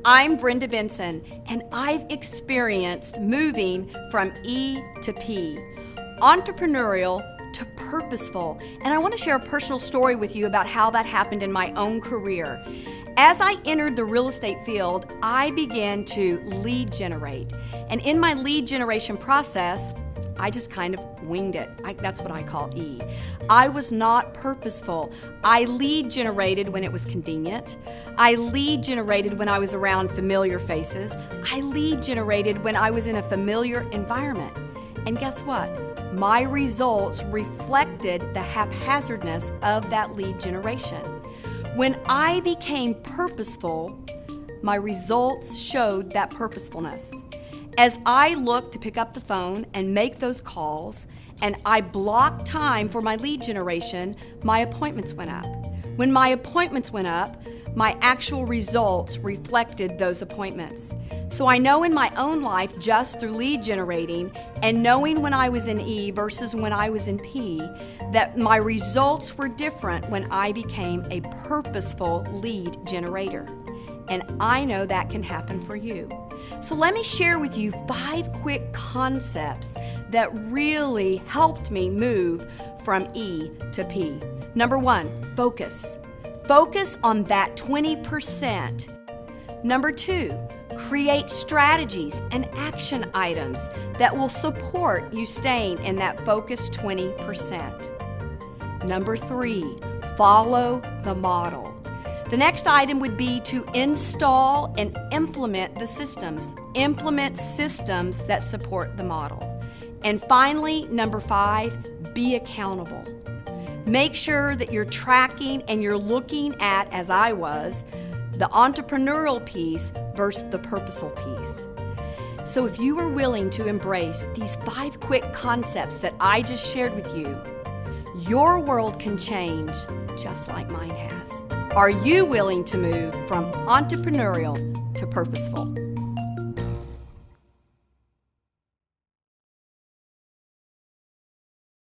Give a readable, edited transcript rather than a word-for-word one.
I'm Brenda Benson, and I've experienced moving from E to P, entrepreneurial to purposeful. And I want to share a personal story with you about how that happened in my own career. As I entered the real estate field, I began to lead generate. And in my lead generation process, I just kind of winged it. That's what I call E. I was not purposeful. I lead generated when it was convenient. I lead generated when I was around familiar faces. I lead generated when I was in a familiar environment. And guess what? My results reflected the haphazardness of that lead generation. When I became purposeful, my results showed that purposefulness. As I looked to pick up the phone and make those calls, and I blocked time for my lead generation, my appointments went up. When my appointments went up, my actual results reflected those appointments. So I know in my own life, just through lead generating and knowing when I was in E versus when I was in P, that my results were different when I became a purposeful lead generator. And I know that can happen for you. So let me share with you 5 quick concepts that really helped me move from E to P. Number 1, focus. Focus on that 20%. Number 2, create strategies and action items that will support you staying in that focused 20%. Number 3, follow the model. The next item would be to install and implement the systems. Implement systems that support the model. And finally, number 5, be accountable. Make sure that you're tracking and you're looking at, as I was, the entrepreneurial piece versus the purposeful piece. So if you are willing to embrace these 5 quick concepts that I just shared with you, your world can change just like mine has. Are you willing to move from entrepreneurial to purposeful?